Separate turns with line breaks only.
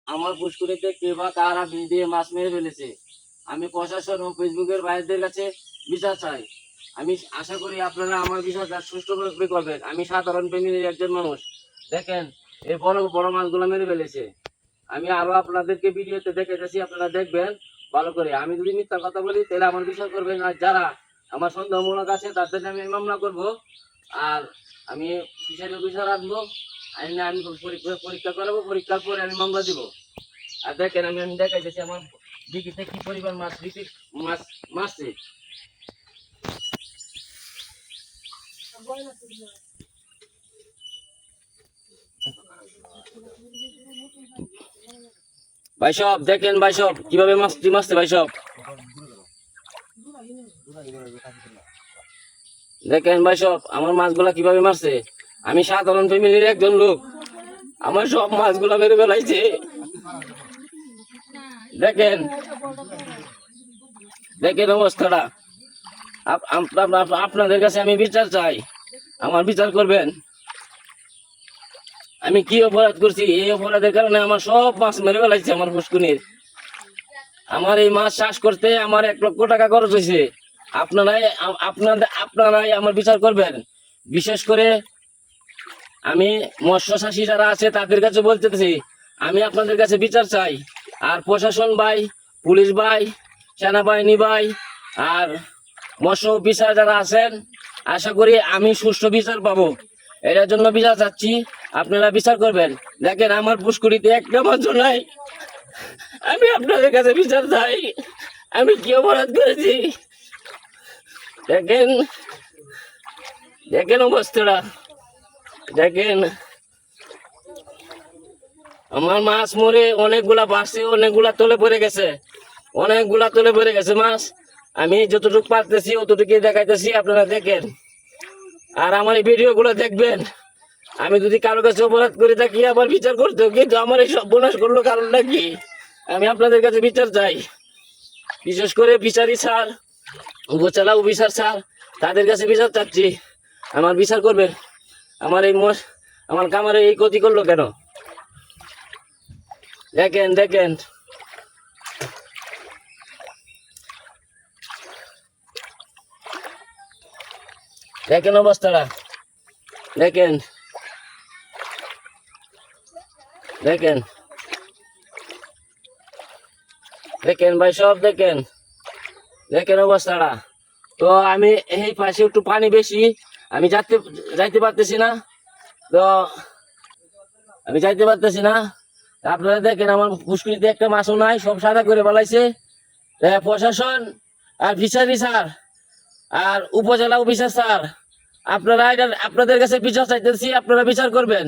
আমার পুষ্করিতে কে বা কারা বিষ দিয়ে মাছ মেরে ফেলেছে। আমি প্রশাসন ও ফেসবুকের ভাইদের কাছে বিচার চাই। আমি আশা করি আপনারা আমার বিচারটা সুষ্ঠুভাবে করবেন। আমি সাধারণ ফ্যামিলির একজন মানুষ। দেখেন, এই বড় বড় মাছগুলো মেরে ফেলেছে। আমি আরো আপনাদেরকে ভিডিওতে দেখাইতেছি, আপনারা দেখবেন ভালো করে। আমি যদি মিথ্যা কথা বলি তাহলে আমার বিচার করবেন, আর যারা আমার সন্দেহমূলক আছে তাদের আমি মামলা করব। আর আমি ফিশারি অফিসার আনবো, আইনে আমি পরীক্ষা করাবো, পরীক্ষার পরে আমি মামলা দিব। আর দেখেন, আমি দেখাইতেছি আমার দিঘিতে কি পরিমাণ মাছ মাছ মারছে। ভাই সব দেখেন, ভাই সব কিভাবে মাছটি মারছে। ভাই সব দেখেন, ভাই সব আমার মাছগুলা কিভাবে মারছে। আমি সাধারণ ফ্যামিলির একজন লোক, আমার সব মাছগুলা মেরে ফেলাইছে। দেখেন, দেখেন অবস্থাটা। আপনাদের কাছে আমি বিচার চাই, আমার বিচার করবেন। আমি কি অপরাধ করছি? এই অপরাধের কারণে আমার সব মাছ মেরে ফেলাইছে আমার পুষ্কুনির। আমার এই মাছ চাষ করতে আমার 1 লক্ষ টাকা খরচ হয়েছে। আপনারাই আমার বিচার করবেন। বিশেষ করে আমি মৎস্য চাষী যারা আছে তাদের কাছে বলতেছি, আমি আপনাদের কাছে বিচার চাই। আর প্রশাসন ভাই, পুলিশ ভাই, সেনাবাহিনী ভাই, আর মৎস্য অফিসার যারা আছেন, আশা করি আমি সুষ্ঠু বিচার পাবো। এটার জন্য বিচার চাচ্ছি, আপনারা বিচার করবেন। দেখেন, আমার পুষ্করিতে একটা মাছ নাই। আমি আপনাদের কাছে বিচার চাই, আমি কি অপরাধ করেছি। দেখেন, দেখেন অবস্থাটা, দেখেন আমার মাছ মরে অনেকগুলা বাড়ছে, অনেকগুলা তলে পড়ে গেছে, অনেকগুলা তলে পড়ে গেছে মাছ। আমি যতটুকু পারতেছি অতটুকু দেখাইতেছি, আপনারা দেখেন। আর আমার এই ভিডিও গুলো দেখবেন। আমি যদি কারো কাছে অপরাধ করে থাকি আবার বিচার করতে, কিন্তু আমার এই সর্বনাশ করলো কারণটা কি? আমি আপনাদের কাছে বিচার চাই। বিশেষ করে বিচারি স্যার, উপজেলা অফিসার স্যার, তাদের কাছে বিচার চাচ্ছি, আমার বিচার করবে। আমার কামারে এই ক্ষতি করলো কেন? দেখেন, দেখেন দেখেন অবস্থাটা, দেখেন, দেখেন, দেখেন ভাই সব দেখেন, দেখেন অবস্থাটা। তো আমি এই পাশে একটু পানি বেশি, আমি যাইতে পারতেছি না। তো আমি যাইতে পারতেছি না। আপনারা দেখেন, আমার পুষ্করিতে একটা মাছও নাই, সব সাদা করে বলাইছে। প্রশাসন আর ফিশারি স্যার আর উপজেলা অফিসার স্যার, আপনারা আপনাদের কাছে বিচার চাইতেছি, আপনারা বিচার করবেন।